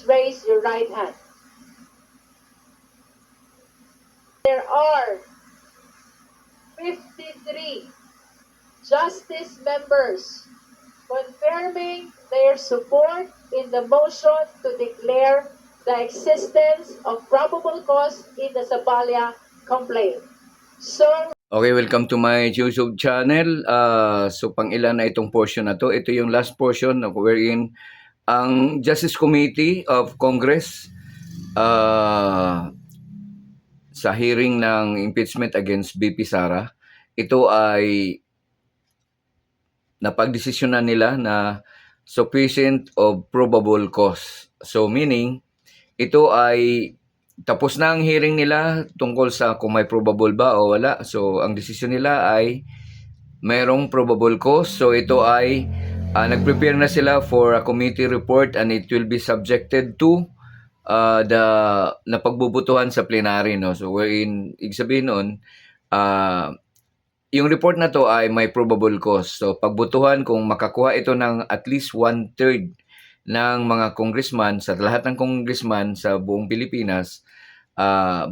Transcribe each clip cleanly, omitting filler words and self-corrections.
Please raise your right hand. There are 53 justice members confirming their support in the motion to declare the existence of probable cause in the Zabalia complaint. So, okay, welcome to my YouTube channel. So pang ilan na itong portion na to. Ito yung last portion wherein ang Justice Committee of Congress sa hearing ng impeachment against BP Sara, ito ay napagdesisyonan nila na sufficient of probable cause. So meaning, ito ay tapos na ang hearing nila tungkol sa kung may probable ba o wala. So ang desisyon nila ay mayroong probable cause. So ito ay nag-prepare na sila for a committee report and it will be subjected to the napagbubutuhan sa plenary, no? So wherein ibig sabihin noon, yung report na to ay may probable cause. So pagbutuhan kung makakuha ito ng at least 1/3 ng mga congressman, sa lahat ng congressman sa buong Pilipinas,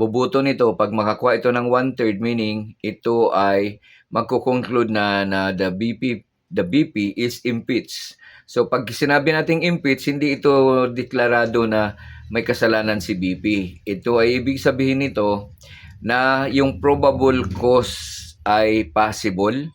bubuto nito pag makakuha ito ng 1/3, meaning ito ay magko-conclude na the BP is impeached. So pag sinabi nating impeach, hindi ito deklarado na may kasalanan si BP. Ito ay ibig sabihin nito na yung probable cause ay possible,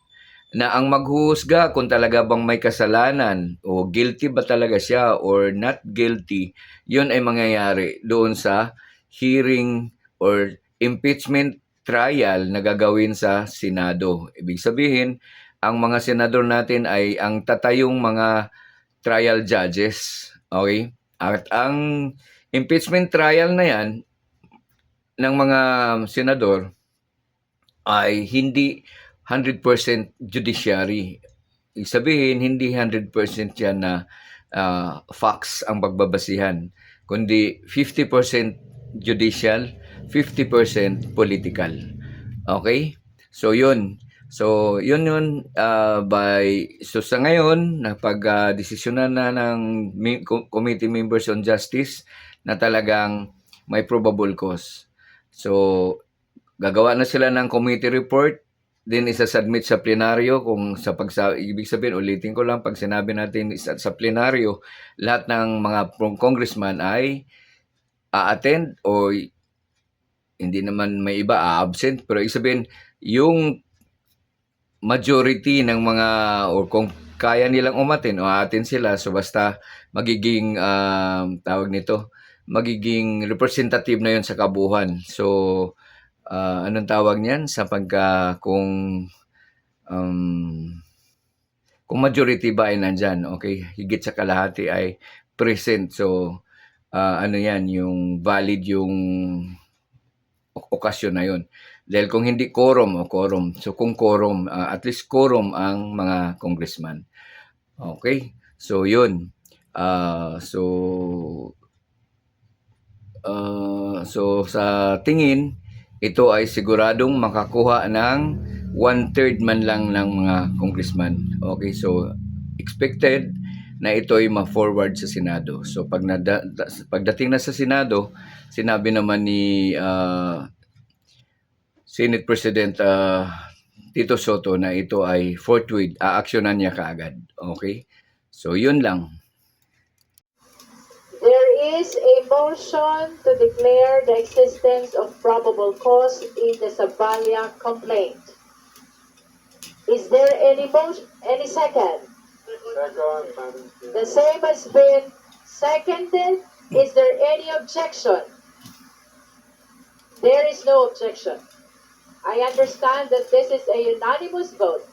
na ang maghuhusga kung talaga bang may kasalanan o guilty ba talaga siya or not guilty, yun ay mangyayari doon sa hearing or impeachment trial na gagawin sa Senado. Ibig sabihin, ang mga senador natin ay ang tatayong mga trial judges. Okay? At ang impeachment trial na yan ng mga senador ay hindi 100% judiciary. Ibig sabihin, hindi 100% yan na facts ang pagbabasihan, kundi 50% judicial, 50% political. Okay? So yun. So yun so sa ngayon napag-desisyonan na ng committee members on justice na talagang may probable cause. So gagawa na sila ng committee report, then isa-submit sa plenaryo. Kung ibig sabihin, ulitin ko lang, pag sinabi natin sa plenaryo, lahat ng mga congressman ay a-attend o hindi naman may iba a-absent, pero ibig sabihin, yung majority ng mga, or kung kaya nilang umatin o a-attend sila, so basta magiging magiging representative na yun sa kabuuan. So anong tawag niyan sa kung majority ba ay nandyan, okay, higit sa kalahati ay present. So ano yan, yung valid yung okasyon na yun. Dahil kung hindi quorum. So kung quorum, at least quorum ang mga congressman. Okay, so yun. So sa tingin, ito ay siguradong makakuha ng 1/3 man lang ng mga congressman. Okay, so expected na ito ay ma-forward sa Senado. So pagdating na sa Senado, sinabi naman ni Senate President Tito Soto na ito ay forthwith, aaksyonan niya kaagad. Okay? So yun lang. there is a motion to declare the existence of probable cause in the Zabalia complaint. Is there any motion, any second? The same has been seconded. Is there any objection? There is no objection. I understand that this is a unanimous vote,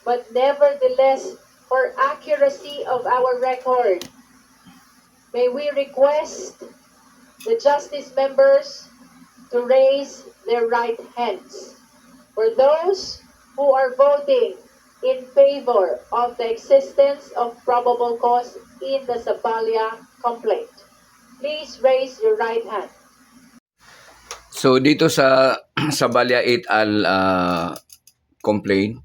but nevertheless, for accuracy of our record, may we request the justice members to raise their right hands. For those who are voting in favor of the existence of probable cause in the Zabalia complaint, please raise your right hand. So dito sa Zabalia et al. Complaint,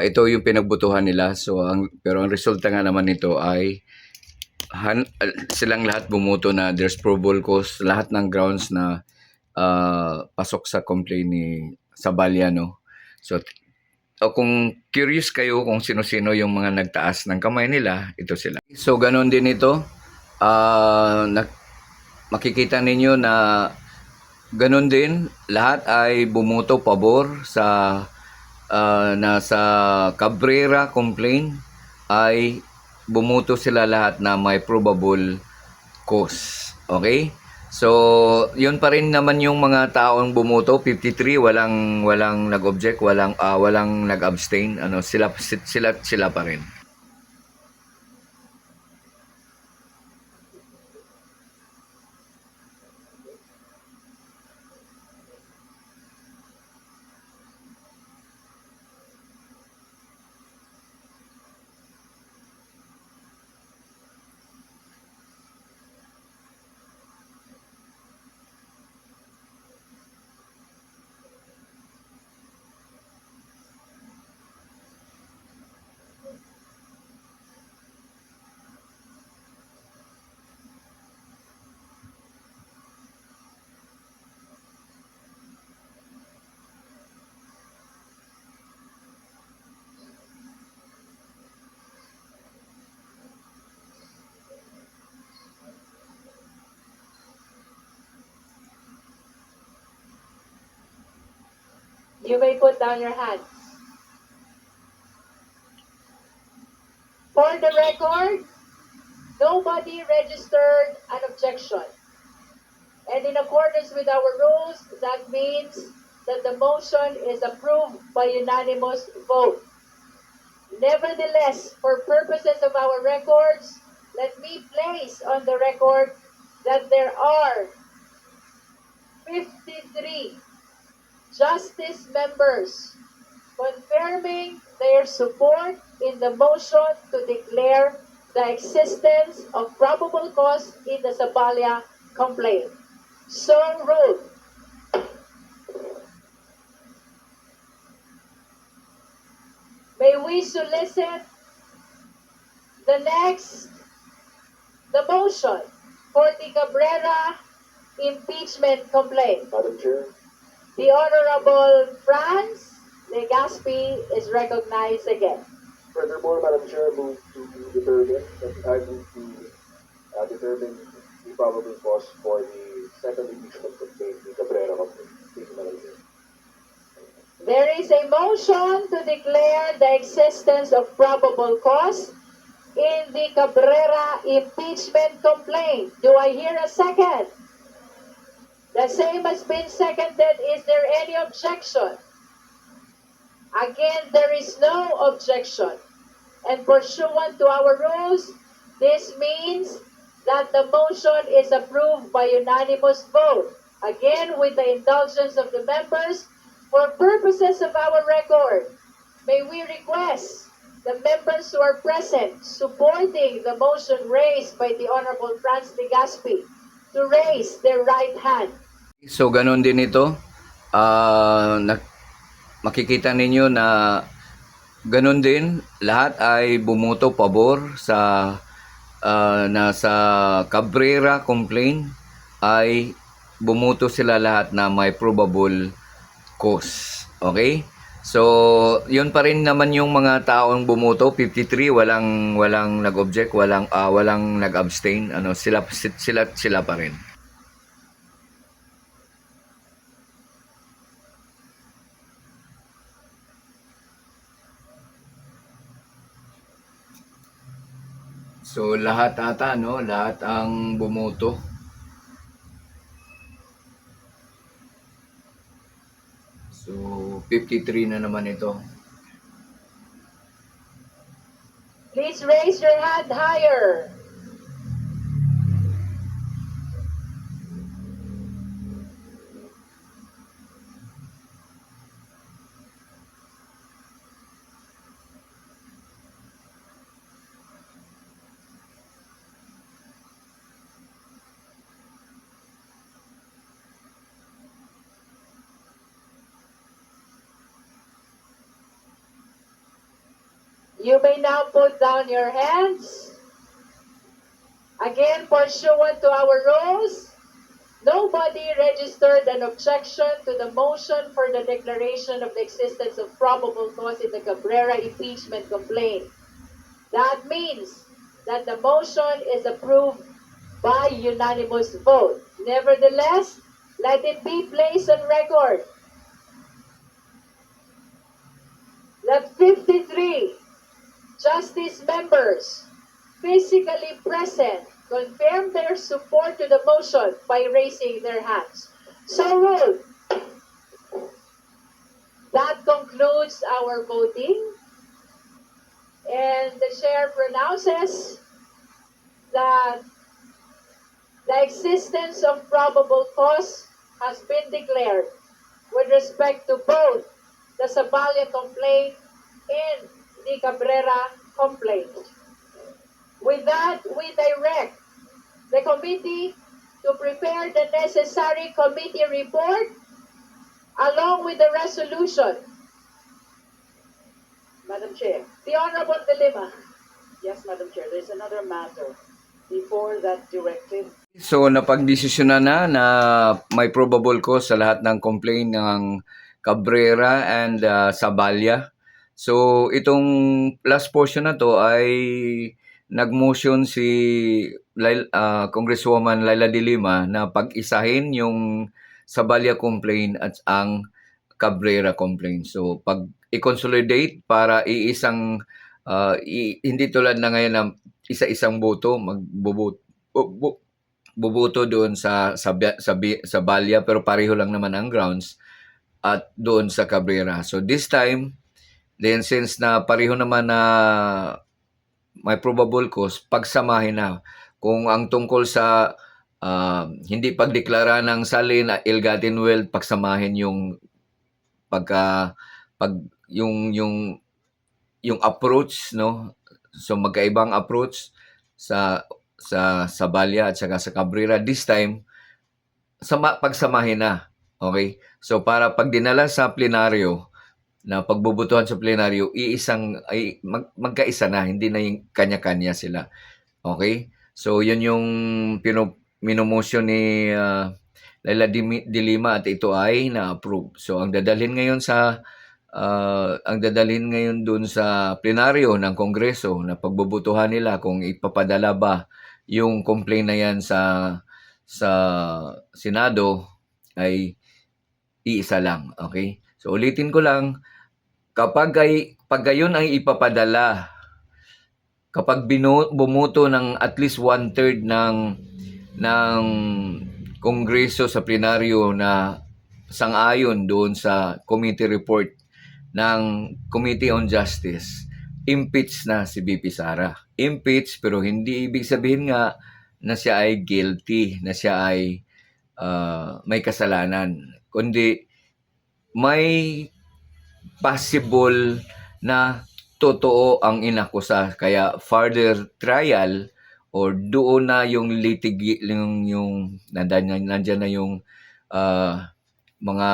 ito yung pinagbutuhan nila. So pero ang resulta nga naman nito ay silang lahat bumuto na there's probable cause, lahat ng grounds na pasok sa complaint ni Sabalya, no? So, kung curious kayo kung sino-sino yung mga nagtaas ng kamay nila, ito sila. So, ganon din ito. Makikita ninyo na ganon din, lahat ay bumuto pabor sa nasa Cabrera complaint ay bumuto sila lahat na may probable cause. Okay? So, yun pa rin naman yung mga taong bumuto, 53, walang nag-object, walang nag-abstain, sila pa rin. You may put down your hands. For the record, nobody registered an objection. And in accordance with our rules, that means that the motion is approved by unanimous vote. Nevertheless, for purposes of our records, let me place on the record that there are 53 justice members confirming their support in the motion to declare the existence of probable cause in the Sabalya complaint. So ruled. May we solicit the motion for the Cabrera impeachment complaint. Madam Chair, The Honorable Franz Legaspi is recognized again. furthermore, Madam Chair, move to determine the probable cause for the second impeachment complaint, the Cabrera complaint. Thank you, Madam Chair. There is a motion to declare the existence of probable cause in the Cabrera impeachment complaint. Do I hear a second? The same has been seconded. Is there any objection? Again, there is no objection. And pursuant to our rules, this means that the motion is approved by unanimous vote. Again, with the indulgence of the members, for purposes of our record, may we request the members who are present supporting the motion raised by the Honorable Franz Legaspi to raise their right hand. So, ganon din ito. Makikita ninyo na ganon din, lahat ay bumuto pabor sa nasa Cabrera complaint ay bumuto sila lahat na may probable cause. Okay? So, yun pa rin naman yung mga taong bumuto, 53, walang nag-object, walang nag-abstain, sila pa rin. So, lahat ata, no? Lahat ang bumuto. So, 53 na naman ito. Please raise your hand higher. You may now put down your hands. Again, pursuant to our rules, nobody registered an objection to the motion for the declaration of the existence of probable cause in the Cabrera impeachment complaint. That means that the motion is approved by unanimous vote. Nevertheless, let it be placed on record that 53 justice members physically present confirm their support to the motion by raising their hands. So ruled. That concludes our voting. And the chair pronounces that the existence of probable cause has been declared with respect to both the Sabalia complaint and the Cabrera complaint. With that, we direct the committee to prepare the necessary committee report along with the resolution. Madam Chair. The Honorable De Lima. Yes, Madam Chair. There's another matter before that directive. So napagdesisyonan na may probable cause sa lahat ng complaint ng Cabrera and Sabalia. So itong last portion na to ay nag-motion si Congresswoman Laila De Lima na pag-isahin yung Sabalia complaint at ang Cabrera complaint. So pag i-consolidate para iisang hindi tulad na ngayon na isa-isang boto buboto doon sa Sabalia pero pareho lang naman ang grounds at doon sa Cabrera. So this time, then since na pareho naman na may probable cause, pagsamahin na. Kung ang tungkol sa hindi pagdeklara ng salin at ill-gotten wealth, pagsamahin yung yung approach, no? So magkaibang approach sa Sabalia at saka sa Cabrera. This time, pagsamahin na. Okay? So para pag dinala sa plenaryo, na pagbubutuhan sa plenaryo, magkaisa na, hindi na yung kanya-kanya sila. Okay? So yun yung minomotion ni Laila De Lima at ito ay na-approve. So ang dadalhin ngayon doon sa plenaryo ng Kongreso na pagbubutuhan nila kung ipapadala ba yung complaint na yan sa Senado ay iisa lang. Okay? So ulitin ko lang, pag gayon ay ipapadala, kapag bumuto ng at least 1/3 ng Kongreso sa plenaryo na sang-ayon doon sa committee report ng Committee on Justice, impeach na si BP Sara. Impeach pero hindi ibig sabihin nga na siya ay guilty, na siya ay may kasalanan, kundi may possible na totoo ang inakusa, kaya further trial or doon na yung yung nandiyan na yung mga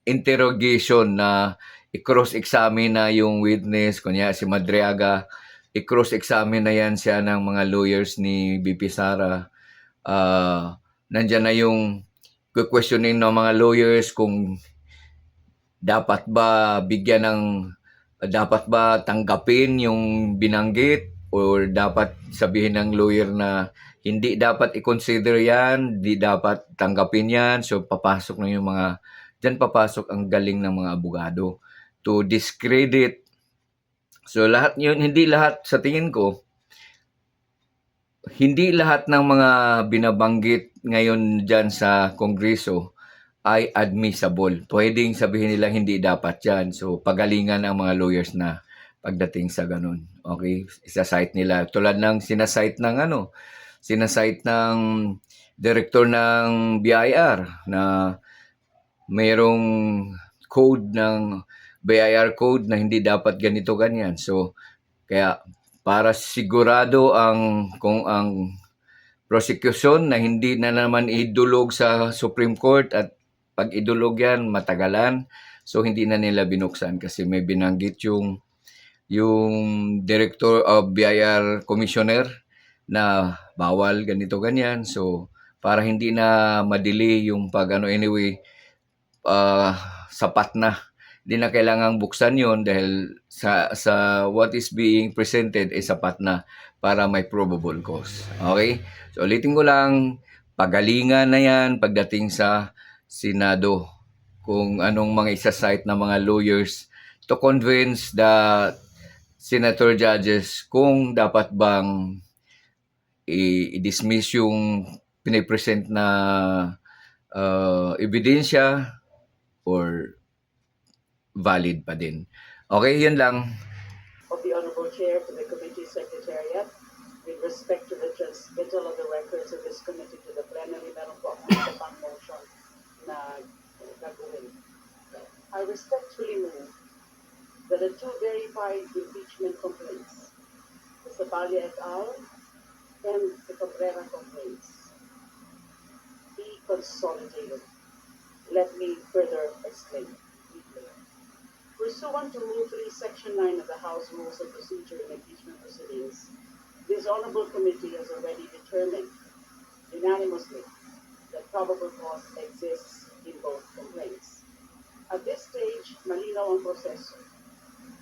interrogation na i-cross-examine na yung witness, kunya si Madriaga, i-cross-examine na yan siya ng mga lawyers ni BP Sara. Nandiyan na yung questioning ng mga lawyers kung dapat ba tanggapin yung binanggit or dapat sabihin ng lawyer na hindi dapat i-consider yan, di dapat tanggapin yan. So papasok na yung dyan papasok ang galing ng mga abogado to discredit. So lahat yun, hindi lahat sa tingin ko, hindi lahat ng mga binabanggit ngayon dyan sa Kongreso ay admissible. Pwedeng sabihin nila hindi dapat yan. So, pagalingan ang mga lawyers na pagdating sa ganun. Okay? Isa-cite nila. Tulad ng sinasite ng director ng BIR na mayroong code ng BIR code na hindi dapat ganito ganyan. So, kaya para sigurado kung ang prosecution na hindi na naman idulog sa Supreme Court at pag idulog yan, matagalan. So, hindi na nila binuksan kasi may binanggit yung Director of BIR Commissioner na bawal ganito ganyan. So para hindi na ma-delay yung anyway, sapat na. Hindi na kailangang buksan yon dahil sa what is being presented ay sapat na para may probable cause. Okay? So ulitin ko lang, pagalingan na yan pagdating sa Senado kung anong mga isa-cite na mga lawyers to convince the senator judges kung dapat bang i-dismiss yung pinipresent na ebidensya or valid pa din. Okay, yun lang. Of the Honorable Chair to the Committee Secretariat, with respect to the transmittal of the records of this committee to the plenary, meron po akong isa pang motion na gagawin. I respectfully move that the two verified impeachment complaints, the Saballa et al. And the Cabrera complaints, be consolidated. Let me further explain. Pursuant to Rule 3, Section 9 of the House Rules of Procedure in Impeachment Proceedings, this Honorable Committee has already determined unanimously that probable cause exists in both complaints. At this stage, malinaw ang proseso.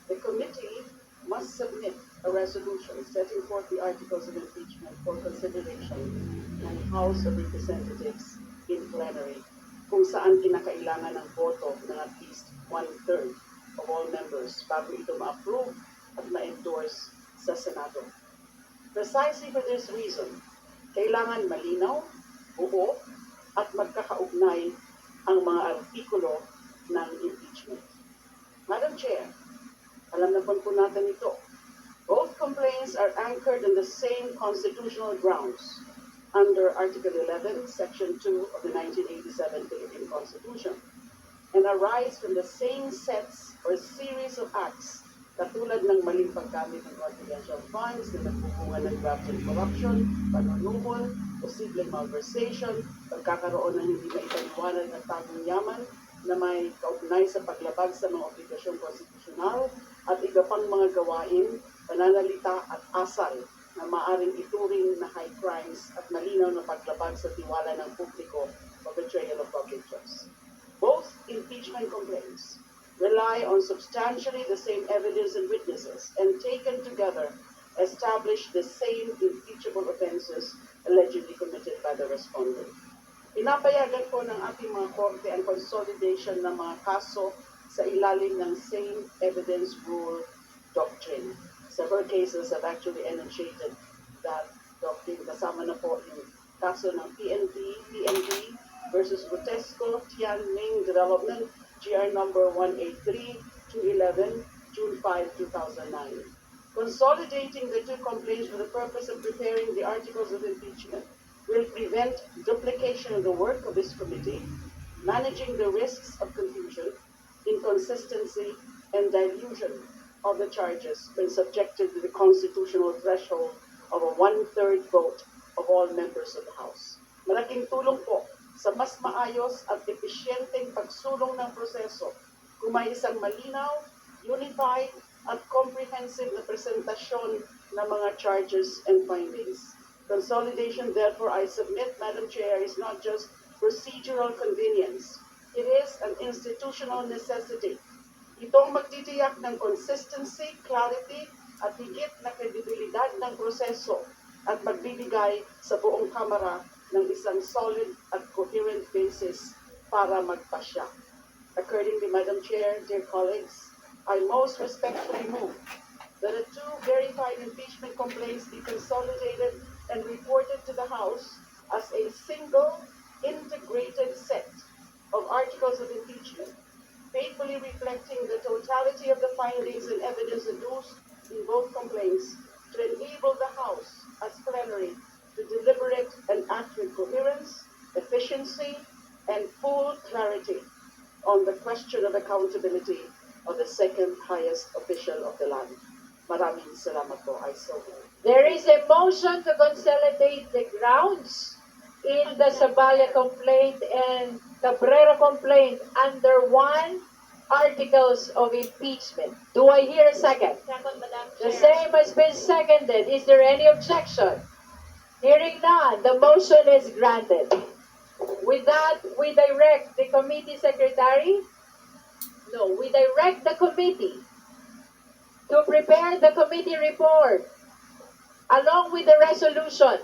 The committee must submit a resolution setting forth the articles of impeachment for consideration ng House of Representatives in plenary, kung saan kinakailangan ng boto ng at least 1/3 of all members bago ito ma-approve at ma-endorse sa Senado. Precisely for this reason, kailangan malinaw, buo, at magkakaugnay ang mga artikulo ng impeachment. Madam Chair, alam na po natin ito. Both complaints are anchored in the same constitutional grounds under Article 11, Section 2 of the 1987 Philippine Constitution, and arise from the same sets or series of acts katulad ng maling paggamit ng confidential funds na nagbubunga ng graft and corruption, panunumol, posibleng malversation, pagkakaroon ng hindi maipaliwanag at tagong yaman na may kaugnay sa paglabag sa mga obligasyong konstitusyonal at iba pang mga gawain, pananalita at asal na maaring ituring na high crimes at malinaw na paglabag sa tiwala ng publiko o betrayal of public trust. Both impeachment complaints rely on substantially the same evidence and witnesses and taken together establish the same impeachable offenses allegedly committed by the respondent. Pinapayagan po ng ating mga korte ang consolidation ng mga kaso sa ilalim ng same evidence rule doctrine. Several cases have actually enunciated that doctrine. Kasama na po yung kaso ng PNP versus Gutesco, Tianming Development, GR number 183-211, June 5, 2009. Consolidating the two complaints for the purpose of preparing the articles of impeachment will prevent duplication of the work of this committee, managing the risks of confusion, inconsistency, and dilution of the charges when subjected to the constitutional threshold of a 1/3 vote of all members of the House. Malaking tulong po sa mas maayos at episyenteng pagsulong ng proseso kung may isang malinaw, unified, at comprehensive na presentasyon ng mga charges and findings. Consolidation, therefore, I submit, Madam Chair, is not just procedural convenience. It is an institutional necessity. Itong magtitiyak ng consistency, clarity, at higit na kredibilidad ng proseso at magbibigay sa buong Kamara ng isang solid at coherent basis para magpasya. Accordingly, Madam Chair, dear colleagues, I most respectfully move that the two verified impeachment complaints be consolidated and reported to the House as a single, integrated set of articles of impeachment, faithfully reflecting the totality of the findings and evidence adduced in both complaints to enable the House as plenary to deliberate and act with coherence, efficiency, and full clarity on the question of accountability of the second highest official of the land. Maraming salamat po. I so move. There is a motion to consolidate the grounds in the Saballa complaint and Cabrera complaint under one articles of impeachment. Do I hear a second? Second, Madam The Chair. same has been seconded. Is there any objection? Hearing none, the motion is granted. With that, we direct the committee secretary, we direct the committee to prepare the committee report along with the resolution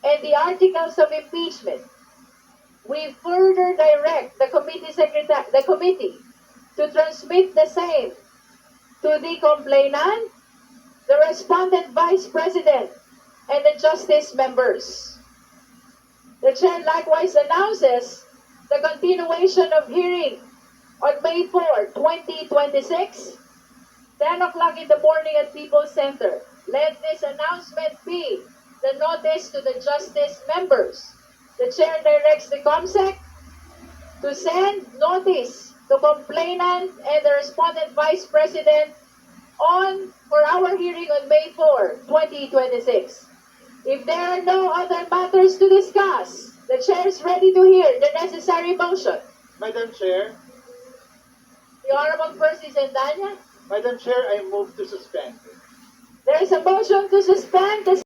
and the articles of impeachment. We further direct the committee to transmit the same to the complainant, the respondent vice president, and the justice members. The chair likewise announces the continuation of hearing on May 4, 2026, 10 o'clock in the morning at People's Center. Let this announcement be the notice to the justice members. The chair directs the COMSEC to send notice to complainant and the respondent vice president for our hearing on May 4, 2026. If there are no other matters to discuss, the chair is ready to hear the necessary motion. Madam Chair, The Honorable Percy Sendanya, Madam Chair, I move to suspend. there is a motion to suspend the